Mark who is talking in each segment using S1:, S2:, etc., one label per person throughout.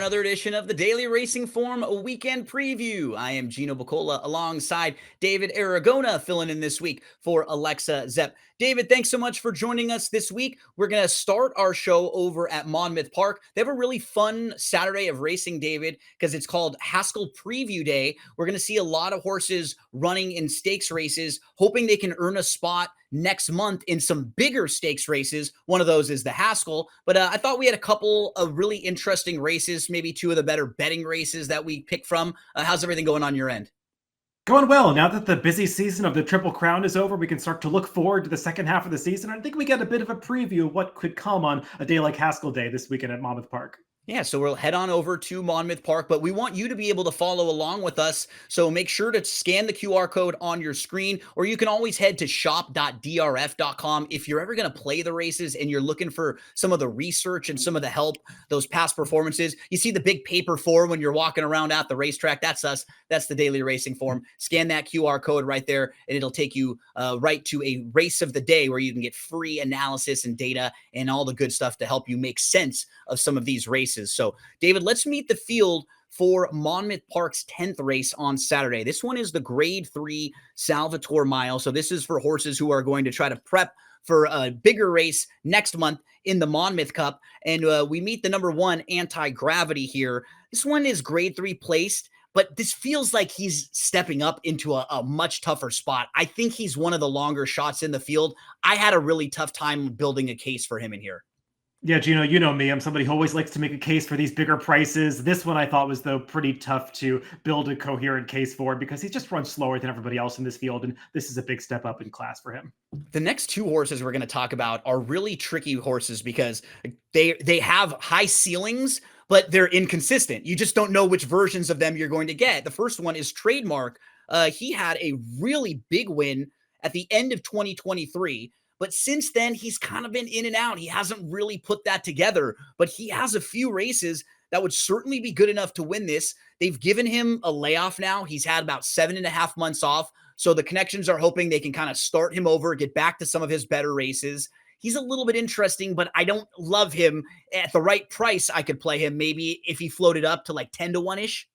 S1: another edition of the Daily Racing Form Weekend Preview. I am Gino Bacola alongside David Aragona, filling in this week for Alexa Zepp. David, thanks so much for joining us this week. We're going to start our show over at Monmouth Park. They have a really fun Saturday of racing, David, because it's called Haskell Preview Day. We're going to see a lot of horses running in stakes races, hoping they can earn a spot next month in some bigger stakes races. One of those is the Haskell, but I thought we had a couple of really interesting races, maybe two of the better betting races that we picked from. How's everything going on your end?
S2: Going well. Now that the busy season of the Triple Crown is over, we can start to look forward to the second half of the season. I think we get a bit of a preview of what could come on a day like Haskell Day this weekend at Monmouth Park.
S1: Yeah, so we'll head on over to Monmouth Park, but we want you to be able to follow along with us. So make sure to scan the QR code on your screen, or you can always head to shop.drf.com. If you're ever going to play the races and you're looking for some of the research and some of the help, those past performances, you see the big paper four when you're walking around at the racetrack. That's us. That's the Daily Racing Form. Scan that QR code right there, and it'll take you right to a race of the day where you can get free analysis and data and all the good stuff to help you make sense of some of these races. So, David, let's meet the field for Monmouth Park's 10th race on Saturday. This one is the Grade 3 Salvatore Mile. So this is for horses who are going to try to prep for a bigger race next month in the Monmouth Cup. And we meet the number 1 Anti-Gravity here. This one is Grade 3 placed, but this feels like he's stepping up into a much tougher spot. I think he's one of the longer shots in the field. I had a really tough time building a case for him in here.
S2: Yeah, Gino, you know me. I'm somebody who always likes to make a case for these bigger prices. This one I thought was, though, pretty tough to build a coherent case for because he just runs slower than everybody else in this field, and this is a big step up in class for him.
S1: The next two horses we're going to talk about are really tricky horses because they have high ceilings, but they're inconsistent. You just don't know which versions of them you're going to get. The first one is Trademark. He had a really big win at the end of 2023. But since then, he's kind of been in and out. He hasn't really put that together, but he has a few races that would certainly be good enough to win this. They've given him a layoff now. He's had about 7.5 months off. So the connections are hoping they can kind of start him over, get back to some of his better races. He's a little bit interesting, but I don't love him. At the right price, I could play him maybe if he floated up to like 10-1-ish.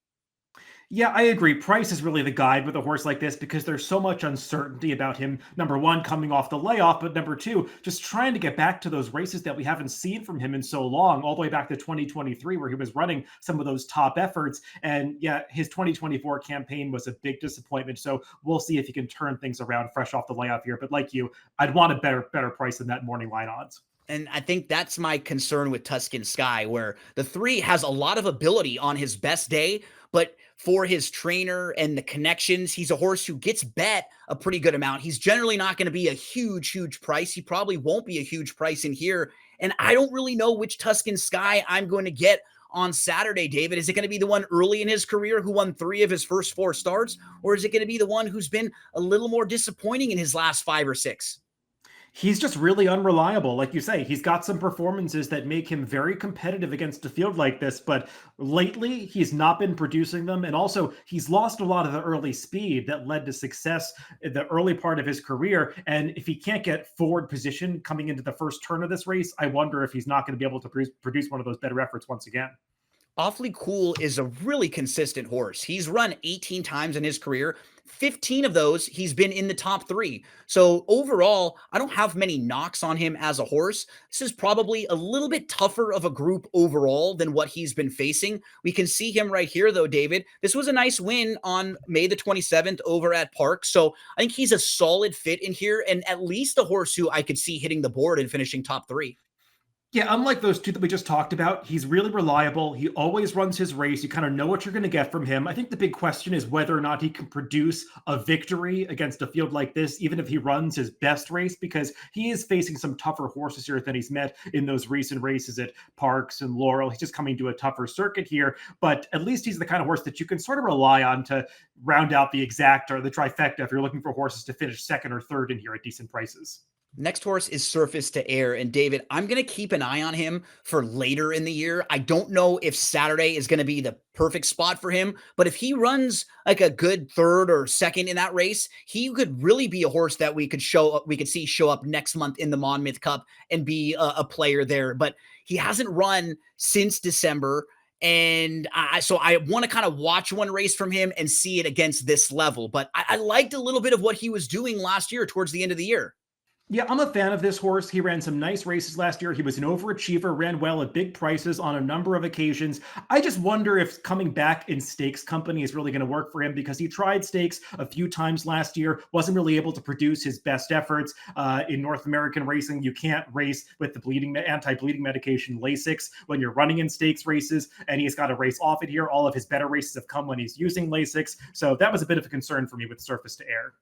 S2: Yeah, I agree. Price is really the guide with a horse like this because there's so much uncertainty about him. Number one, coming off the layoff, but number two, just trying to get back to those races that we haven't seen from him in so long, all the way back to 2023, where he was running some of those top efforts. And yeah, his 2024 campaign was a big disappointment. So we'll see if he can turn things around fresh off the layoff here. But like you, I'd want a better price than that morning line odds.
S1: And I think that's my concern with Tuscan Sky, where the 3 has a lot of ability on his best day, but for his trainer and the connections, he's a horse who gets bet a pretty good amount. He's generally not going to be a huge price. He probably won't be a huge price in here. And I don't really know which Tuscan Sky I'm going to get on Saturday, David. Is it going to be the one early in his career who won 3 of his first 4 starts? Or is it going to be the one who's been a little more disappointing in his last 5 or 6?
S2: He's just really unreliable. Like you say, he's got some performances that make him very competitive against a field like this, but lately he's not been producing them. And also, he's lost a lot of the early speed that led to success in the early part of his career. And if he can't get forward position coming into the first turn of this race, I wonder if he's not going to be able to produce one of those better efforts once again.
S1: Awfully Cool is a really consistent horse. He's run 18 times in his career. 15 of those, he's been in the top 3. So overall, I don't have many knocks on him as a horse. This is probably a little bit tougher of a group overall than what he's been facing. We can see him right here, though, David. This was a nice win on May the 27th over at Park. So I think he's a solid fit in here and at least a horse who I could see hitting the board and finishing top 3.
S2: Yeah, unlike those two that we just talked about, he's really reliable. He always runs his race. You kind of know what you're going to get from him. I think the big question is whether or not he can produce a victory against a field like this, even if he runs his best race, because he is facing some tougher horses here than he's met in those recent races at Parks and Laurel. He's just coming to a tougher circuit here, but at least he's the kind of horse that you can sort of rely on to round out the exacta or the trifecta if you're looking for horses to finish second or third in here at decent prices.
S1: Next horse is Surface to Air. And David, I'm going to keep an eye on him for later in the year. I don't know if Saturday is going to be the perfect spot for him, but if he runs like a good third or second in that race, he could really be a horse that we could see show up next month in the Monmouth Cup and be a player there. But he hasn't run since December. And so I want to kind of watch one race from him and see it against this level. But I liked a little bit of what he was doing last year towards the end of the year.
S2: Yeah, I'm a fan of this horse. He ran some nice races last year. He was an overachiever, ran well at big prices on a number of occasions. I just wonder if coming back in stakes company is really going to work for him, because he tried stakes a few times last year, wasn't really able to produce his best efforts. In North American racing, you can't race with the anti-bleeding medication Lasix when you're running in stakes races, and he's got to race off it here. All of his better races have come when he's using Lasix. So that was a bit of a concern for me with surface to air.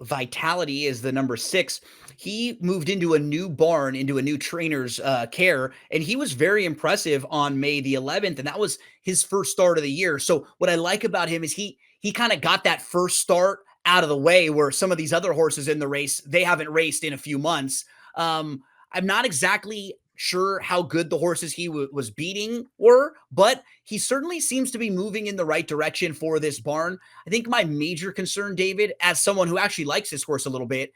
S1: Vitality is the number 6. He moved into a new barn, into a new trainer's care, and he was very impressive on May the 11th, and that was his first start of the year. So what I like about him is he kind of got that first start out of the way, where some of these other horses in the race, they haven't raced in a few months. I'm not exactly sure how good the horses he was beating were, but he certainly seems to be moving in the right direction for this barn. I think my major concern, David, as someone who actually likes this horse a little bit,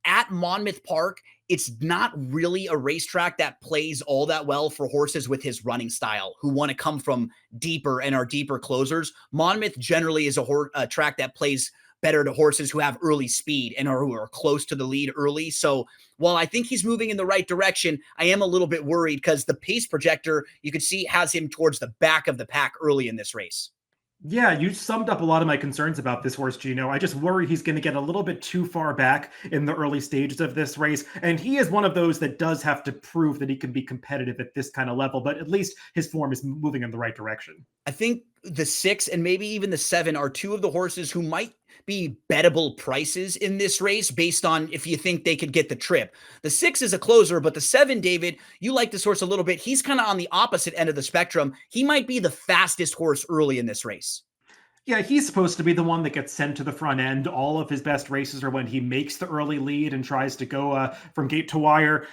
S1: at Monmouth Park, it's not really a racetrack that plays all that well for horses with his running style who want to come from deeper and are deeper closers. Monmouth generally is a track that plays better to horses who have early speed and who are close to the lead early. So while I think he's moving in the right direction, I am a little bit worried because the pace projector, you can see, has him towards the back of the pack early in this race.
S2: Yeah, you summed up a lot of my concerns about this horse, Gino. I just worry he's going to get a little bit too far back in the early stages of this race. And he is one of those that does have to prove that he can be competitive at this kind of level, but at least his form is moving in the right direction.
S1: I think the 6 and maybe even the 7 are two of the horses who might be bettable prices in this race based on if you think they could get the trip. The 6 is a closer, but the 7, David, you like this horse a little bit. He's kind of on the opposite end of the spectrum. He might be the fastest horse early in this race.
S2: Yeah, he's supposed to be the one that gets sent to the front end. All of his best races are when he makes the early lead and tries to go from gate to wire.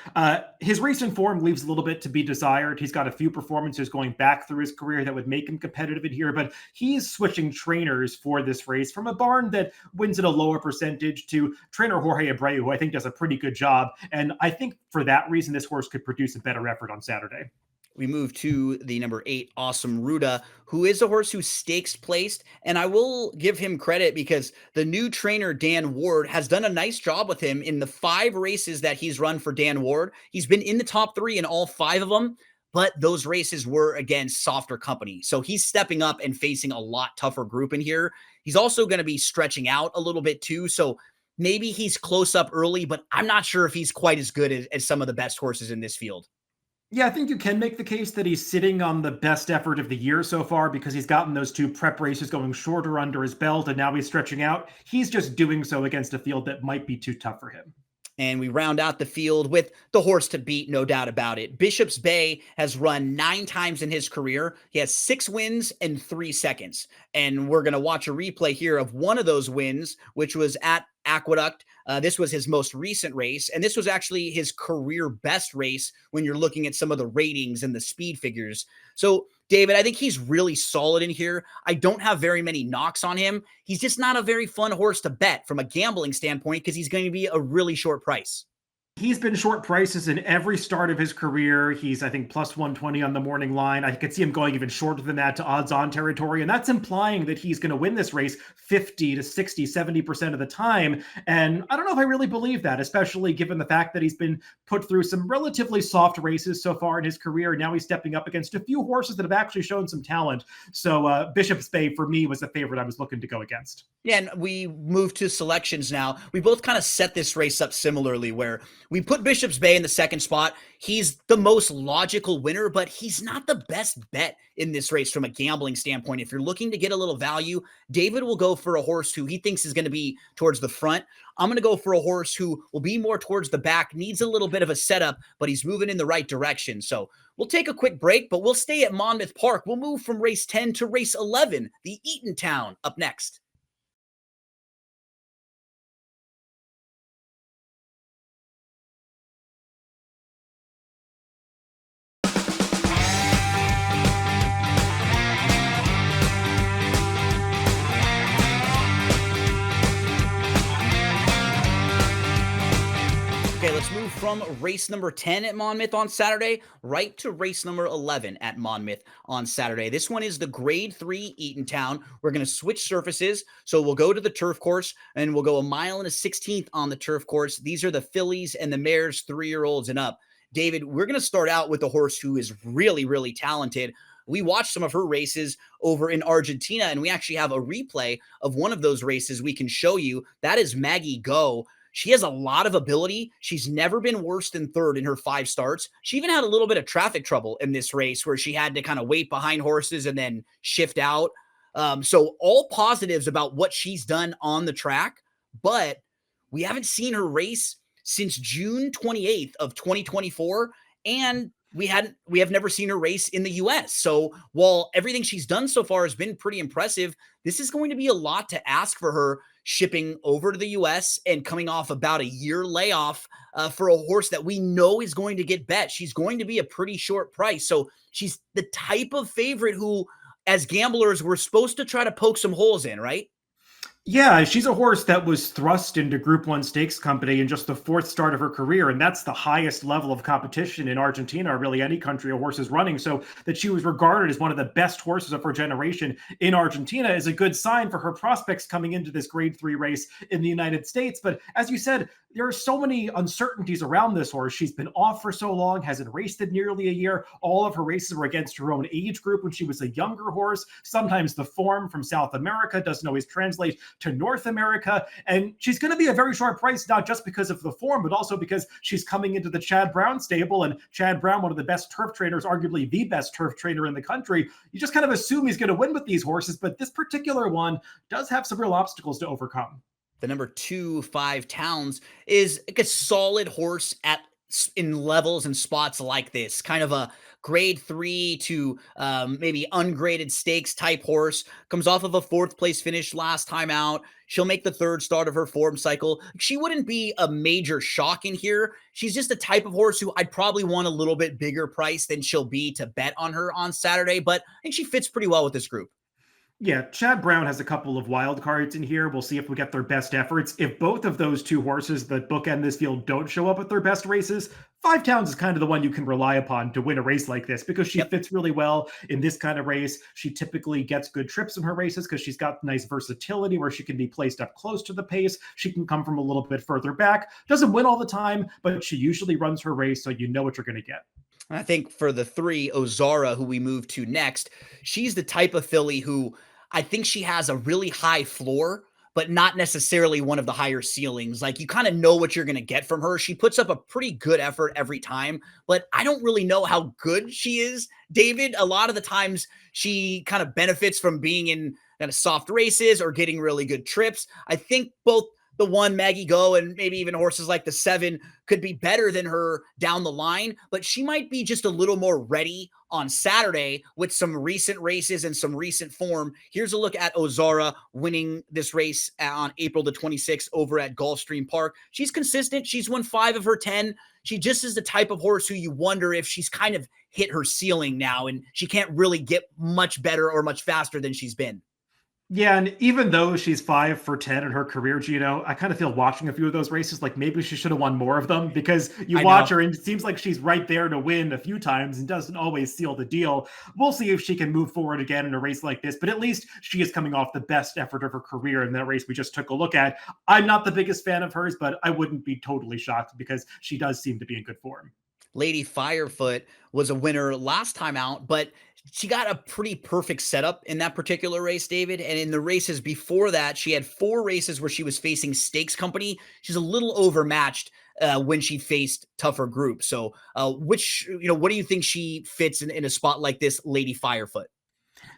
S2: His recent form leaves a little bit to be desired. He's got a few performances going back through his career that would make him competitive in here, but he's switching trainers for this race from a barn that wins at a lower percentage to trainer Jorge Abreu, who I think does a pretty good job. And I think for that reason, this horse could produce a better effort on Saturday.
S1: We move to the number 8, Awesome Ruda, who is a horse who stakes placed. And I will give him credit because the new trainer, Dan Ward, has done a nice job with him in the 5 races that he's run for Dan Ward. He's been in the top 3 in all 5 of them, but those races were against softer company. So he's stepping up and facing a lot tougher group in here. He's also going to be stretching out a little bit too. So maybe he's close up early, but I'm not sure if he's quite as good as some of the best horses in this field.
S2: Yeah, I think you can make the case that he's sitting on the best effort of the year so far because he's gotten those 2 prep races going shorter under his belt, and now he's stretching out. He's just doing so against a field that might be too tough for him.
S1: And we round out the field with the horse to beat, no doubt about it. Bishop's Bay has run 9 times in his career. He has 6 wins and 3 seconds. And we're going to watch a replay here of one of those wins, which was at Aqueduct. This was his most recent race, and this was actually his career best race when you're looking at some of the ratings and the speed figures. So, David, I think he's really solid in here. I don't have very many knocks on him. He's just not a very fun horse to bet from a gambling standpoint because he's going to be a really short price.
S2: He's been short prices in every start of his career. He's, I think, plus 120 on the morning line. I could see him going even shorter than that to odds-on territory, and that's implying that he's going to win this race 50 to 60, 70% of the time. And I don't know if I really believe that, especially given the fact that he's been put through some relatively soft races so far in his career. Now he's stepping up against a few horses that have actually shown some talent. So Bishop's Bay, for me, was the favorite I was looking to go against.
S1: Yeah, and we move to selections now. We both kind of set this race up similarly, where we put Bishop's Bay in the second spot. He's the most logical winner, but he's not the best bet in this race from a gambling standpoint. If you're looking to get a little value, David will go for a horse who he thinks is going to be towards the front. I'm going to go for a horse who will be more towards the back, needs a little bit of a setup, but he's moving in the right direction. So we'll take a quick break, but we'll stay at Monmouth Park. We'll move from race 10 to race 11, the Eatontown, up next. let's move from race number 10 at Monmouth on Saturday right to race number 11 at Monmouth on Saturday. This one is the Grade 3 Eatontown. We're going to switch surfaces. So we'll go to the turf course and we'll go 1.1 on the turf course. These are the fillies and the mares, 3-year-olds and up. David, we're going to start out with a horse who is really, really talented. We watched some of her races over in Argentina, and we actually have a replay of one of those races we can show you. That is Maggie Go. She has a lot of ability. She's never been worse than third in her 5 starts. She even had a little bit of traffic trouble in this race where she had to kind of wait behind horses and then shift out. So all positives about what she's done on the track, but we haven't seen her race since June 28th of 2024. And we have never seen her race in the US. So while everything she's done so far has been pretty impressive, this is going to be a lot to ask for her shipping over to the US and coming off about a year layoff for a horse that we know is going to get bet. She's going to be a pretty short price. So she's the type of favorite who, as gamblers, we're supposed to try to poke some holes in, right?
S2: Yeah, she's a horse that was thrust into Group 1 stakes company in just the 4th start of her career, and that's the highest level of competition in Argentina, or really any country a horse is running. So that she was regarded as one of the best horses of her generation in Argentina is a good sign for her prospects coming into this Grade 3 race in the United States. But as you said, there are so many uncertainties around this horse. She's been off for so long, hasn't raced in nearly a year. All of her races were against her own age group when she was a younger horse. Sometimes the form from South America doesn't always translate to North America. And she's going to be a very short price, not just because of the form, but also because she's coming into the Chad Brown stable. And Chad Brown, one of the best turf trainers, arguably the best turf trainer in the country. You just kind of assume he's going to win with these horses, but this particular one does have some real obstacles to overcome.
S1: The number 2, 5 Towns is like a solid horse in levels and spots like this, kind of a Grade 3 to maybe ungraded stakes type horse. Comes off of a 4th place finish last time out. She'll make the 3rd start of her form cycle. She wouldn't be a major shock in here. She's just the type of horse who I'd probably want a little bit bigger price than she'll be to bet on her on Saturday, but I think she fits pretty well with this group.
S2: Yeah, Chad Brown has a couple of wild cards in here. We'll see if we get their best efforts. If both of those two horses that bookend this field don't show up at their best races, 5 Towns is kind of the one you can rely upon to win a race like this because she fits really well in this kind of race. She typically gets good trips in her races because she's got nice versatility where she can be placed up close to the pace. She can come from a little bit further back. Doesn't win all the time, but she usually runs her race, so you know what you're going to get.
S1: I think for the 3, Ozara, who we move to next, she's the type of filly who I think she has a really high floor, but not necessarily one of the higher ceilings. Like you kind of know what you're going to get from her. She puts up a pretty good effort every time, but I don't really know how good she is, David. A lot of the times she kind of benefits from being in kind of soft races or getting really good trips. I think both the 1 Maggie Go and maybe even horses like the 7 could be better than her down the line, but she might be just a little more ready on Saturday with some recent races and some recent form. Here's a look at Ozara winning this race on April the 26th over at Gulfstream Park. She's consistent. She's won 5 of her 10. She just is the type of horse who you wonder if she's kind of hit her ceiling now and she can't really get much better or much faster than she's been.
S2: Yeah, and even though she's 5 for 10 in her career, Gino, I kind of feel watching a few of those races like maybe she should have won more of them because you watch her and it seems like she's right there to win a few times and doesn't always seal the deal. We'll see if she can move forward again in a race like this, but at least she is coming off the best effort of her career in that race we just took a look at. I'm not the biggest fan of hers, but I wouldn't be totally shocked because she does seem to be in good form.
S1: Lady Firefoot was a winner last time out, but she got a pretty perfect setup in that particular race, David. And in the races before that, she had 4 races where she was facing stakes company. She's a little overmatched when she faced tougher groups. So what do you think she fits in a spot like this, Lady Firefoot?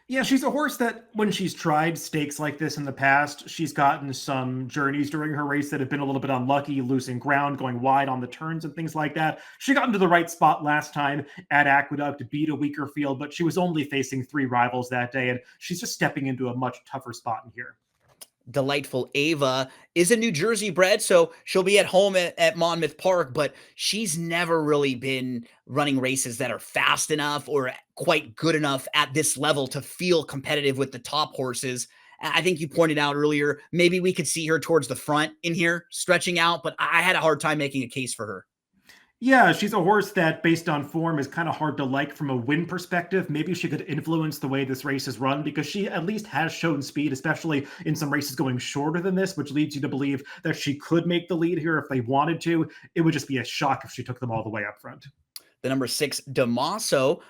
S2: Yeah, she's a horse that when she's tried stakes like this in the past, she's gotten some journeys during her race that have been a little bit unlucky, losing ground, going wide on the turns and things like that. She got into the right spot last time at Aqueduct to beat a weaker field, but she was only facing 3 rivals that day, and she's just stepping into a much tougher spot in here.
S1: Delightful Ava is a New Jersey bred, so she'll be at home at Monmouth Park, but she's never really been running races that are fast enough or quite good enough at this level to feel competitive with the top horses. I think you pointed out earlier, maybe we could see her towards the front in here, stretching out, but I had a hard time making a case for her.
S2: Yeah, she's a horse that, based on form, is kind of hard to like from a win perspective. Maybe she could influence the way this race is run because she at least has shown speed, especially in some races going shorter than this, which leads you to believe that she could make the lead here if they wanted to. It would just be a shock if she took them all the way up front.
S1: The number 6, Damaso,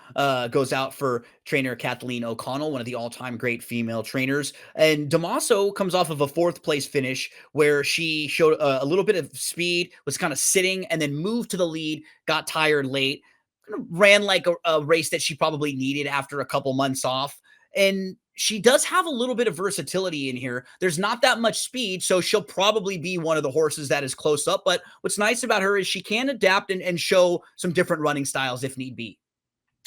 S1: goes out for trainer Kathleen O'Connell, one of the all-time great female trainers. And Damaso comes off of a 4th place finish where she showed a little bit of speed, was kind of sitting, and then moved to the lead, got tired late, kind of ran like a race that she probably needed after a couple months off. And she does have a little bit of versatility in here. There's not that much speed, so she'll probably be one of the horses that is close up. But what's nice about her is she can adapt and show some different running styles if need be.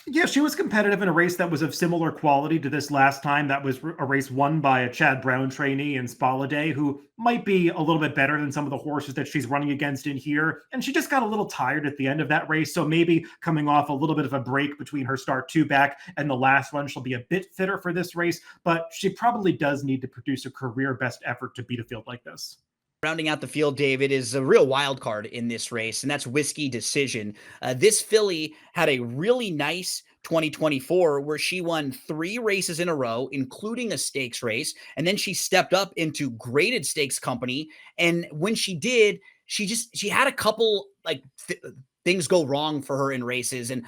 S2: Yeah, she was competitive in a race that was of similar quality to this last time. That was a race won by a Chad Brown trainee in Spaladay, who might be a little bit better than some of the horses that she's running against in here. And she just got a little tired at the end of that race. So maybe coming off a little bit of a break between her start 2 back and the last one, she'll be a bit fitter for this race. But she probably does need to produce a career best effort to beat a field like this.
S1: Rounding out the field, David, is a real wild card in this race, and that's Whiskey Decision. This filly had a really nice 2024 where she won 3 races in a row, including a stakes race, and then she stepped up into graded stakes company. And when she did, she had a couple like things go wrong for her in races. And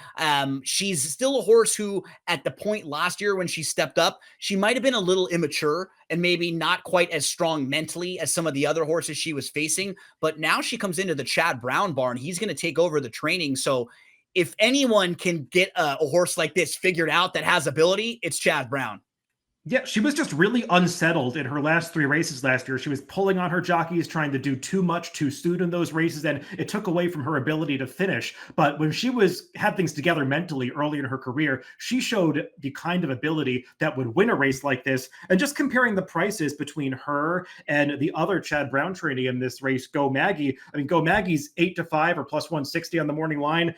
S1: she's still a horse who, at the point last year when she stepped up, she might have been a little immature and maybe not quite as strong mentally as some of the other horses she was facing. But now she comes into the Chad Brown barn. He's going to take over the training. So if anyone can get a horse like this figured out that has ability, it's Chad Brown.
S2: Yeah, she was just really unsettled in her last 3 races last year. She was pulling on her jockeys, trying to do too much too soon in those races, and it took away from her ability to finish. But when she had things together mentally early in her career, she showed the kind of ability that would win a race like this. And just comparing the prices between her and the other Chad Brown trainee in this race, Go Maggie. I mean, Go Maggie's 8-5 or plus 160 on the morning line.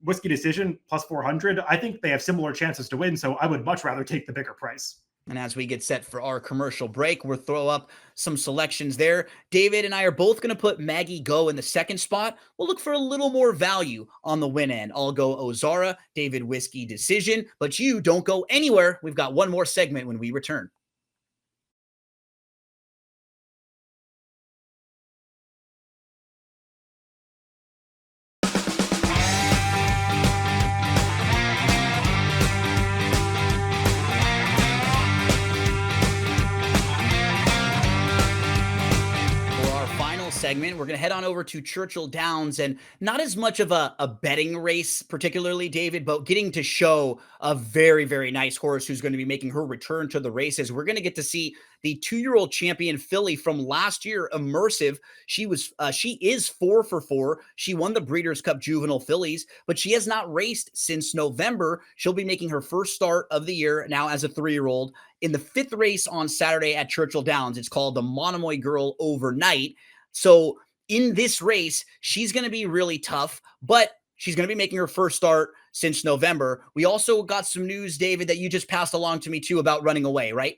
S2: Whiskey Decision plus 400. I think they have similar chances to win, so I would much rather take the bigger price.
S1: And as we get set for our commercial break, we'll throw up some selections there. David and I are both going to put Maggie Go in the 2nd spot. We'll look for a little more value on the win end. I'll go Ozara, David Whiskey Decision, but you don't go anywhere. We've got one more segment when we return. Segment, we're going to head on over to Churchill Downs, and not as much of a betting race particularly, David, but getting to show a very, very nice horse who's going to be making her return to the races. We're going to get to see the 2-year-old champion filly from last year, Immersive. She is 4 for 4. She won the Breeders' Cup Juvenile Fillies, but she has not raced since November. She'll be making her first start of the year now as a 3-year-old in the 5th race on Saturday at Churchill Downs. It's called the Monomoy Girl Overnight. So in this race, she's going to be really tough, but she's going to be making her first start since November. We also got some news, David, that you just passed along to me too about Running Away, right?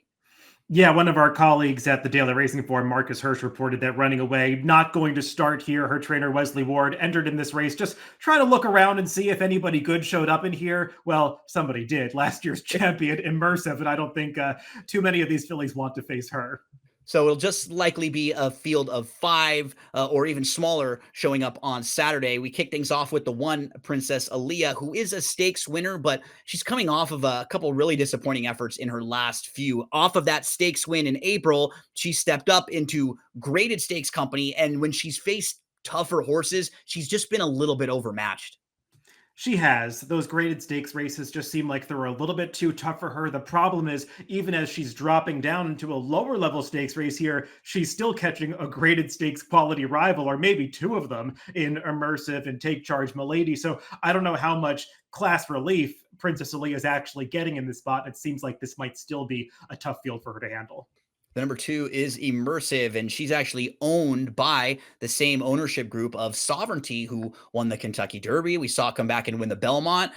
S2: Yeah, one of our colleagues at the Daily Racing Forum, Marcus Hirsch, reported that Running Away not going to start here. Her trainer, Wesley Ward, entered in this race, just trying to look around and see if anybody good showed up in here. Well, somebody did. Last year's champion, Immersive, and I don't think too many of these fillies want to face her.
S1: So it'll just likely be a field of 5 or even smaller showing up on Saturday. We kick things off with the 1 Princess Aaliyah, who is a stakes winner, but she's coming off of a couple really disappointing efforts in her last few. Off of that stakes win in April, she stepped up into graded stakes company, and when she's faced tougher horses, she's just been a little bit overmatched.
S2: She has. Those graded stakes races just seem like they're a little bit too tough for her. The problem is, even as she's dropping down into a lower level stakes race here, she's still catching a graded stakes quality rival, or maybe 2 of them in Immersive and Take Charge Milady. So I don't know how much class relief Princess Aaliyah is actually getting in this spot. It seems like this might still be a tough field for her to handle.
S1: The number 2 is Immersive, and she's actually owned by the same ownership group of Sovereignty, who won the Kentucky Derby. We saw come back and win the Belmont.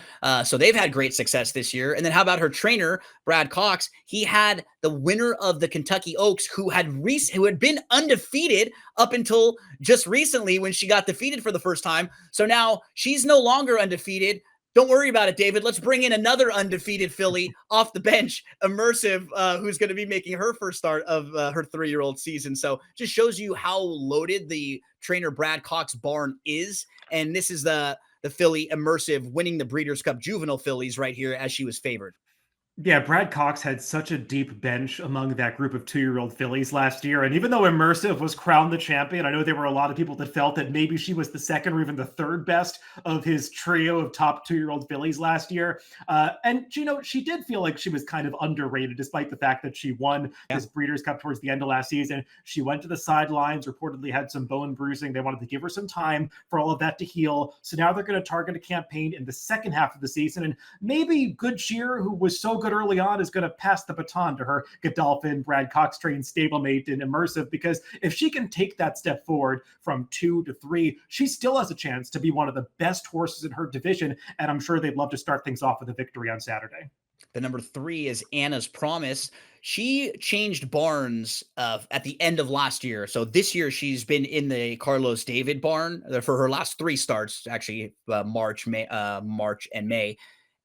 S1: So they've had great success this year. And then how about her trainer, Brad Cox? He had the winner of the Kentucky Oaks, who had been undefeated up until just recently when she got defeated for the first time. So now she's no longer undefeated. Don't worry about it, David. Let's bring in another undefeated filly off the bench, Immersive, who's going to be making her first start of her 3-year-old season. So just shows you how loaded the trainer Brad Cox barn is. And this is the filly Immersive winning the Breeders' Cup Juvenile fillies right here as she was favored.
S2: Yeah, Brad Cox had such a deep bench among that group of 2-year-old fillies last year. And even though Immersive was crowned the champion, I know there were a lot of people that felt that maybe she was the second or even the third best of his trio of top 2-year-old fillies last year. And, she did feel like she was kind of underrated, despite the fact that she won
S1: Yeah.
S2: this Breeders' Cup towards the end of last season. She went to the sidelines, reportedly had some bone bruising. They wanted to give her some time for all of that to heal. So now they're going to target a campaign in the second half of the season. And maybe Good Cheer, who was so good early on, is going to pass the baton to her Godolphin, Brad Cox trained stablemate and Immersive, because if she can take that step forward from 2 to 3, she still has a chance to be one of the best horses in her division. And I'm sure they'd love to start things off with a victory on Saturday.
S1: The number 3 is Anna's Promise. She changed barns at the end of last year. So this year she's been in the Carlos David barn for her last 3 starts, actually March and May.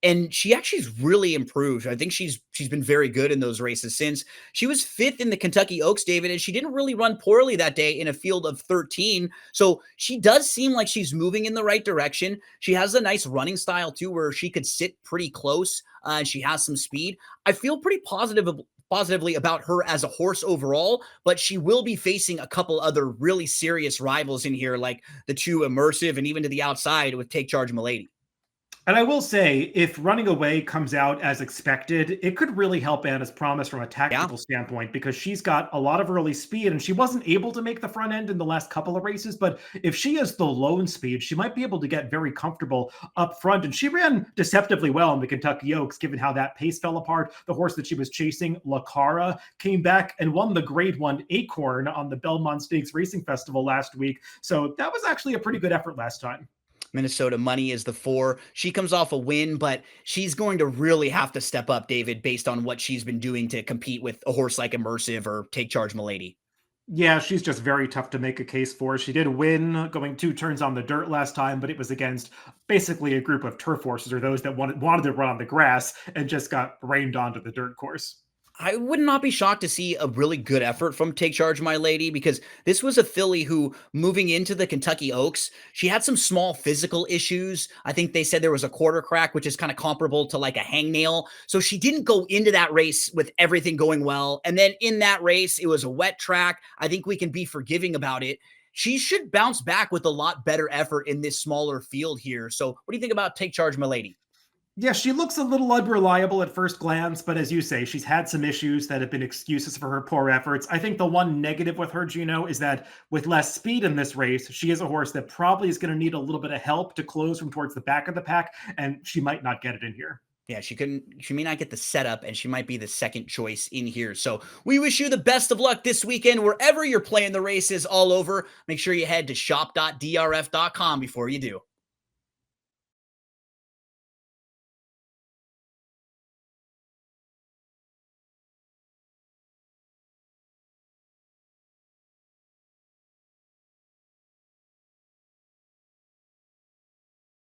S1: And she actually's really improved. I think she's been very good in those races since. She was 5th in the Kentucky Oaks, David, and she didn't really run poorly that day in a field of 13. So she does seem like she's moving in the right direction. She has a nice running style too, where she could sit pretty close, and she has some speed. I feel pretty positively about her as a horse overall, but she will be facing a couple other really serious rivals in here, like the 2 Immersive and even to the outside with Take Charge Milady.
S2: And I will say, if Running Away comes out as expected, it could really help Anna's Promise from a
S1: Yeah.
S2: tactical standpoint, because she's got a lot of early speed and she wasn't able to make the front end in the last couple of races. But if she has the lone speed, she might be able to get very comfortable up front. And she ran deceptively well in the Kentucky Oaks, given how that pace fell apart. The horse that she was chasing, La Cara, came back and won the Grade 1 Acorn on the Belmont Stakes Racing Festival last week. So that was actually a pretty good effort last time.
S1: Minnesota Money is the 4. She comes off a win, but she's going to really have to step up, David, based on what she's been doing to compete with a horse like Immersive or Take Charge Milady.
S2: Yeah, she's just very tough to make a case for. She did win going 2 turns on the dirt last time, but it was against basically a group of turf horses, or those that wanted to run on the grass, and just got rained onto the dirt course.
S1: I would not be shocked to see a really good effort from Take Charge My Lady, because this was a filly who, moving into the Kentucky Oaks, she had some small physical issues. I think they said there was a quarter crack, which is kind of comparable to like a hangnail. So she didn't go into that race with everything going well. And then in that race, it was a wet track. I think we can be forgiving about it. She should bounce back with a lot better effort in this smaller field here. So what do you think about Take Charge My Lady?
S2: Yeah, she looks a little unreliable at first glance, but as you say, she's had some issues that have been excuses for her poor efforts. I think the one negative with her, Gino, is that with less speed in this race, she is a horse that probably is going to need a little bit of help to close from towards the back of the pack, and she might not get it in here.
S1: Yeah, she may not get the setup, and she might be the second choice in here. So we wish you the best of luck this weekend, wherever you're playing the races all over. Make sure you head to shop.drf.com before you do.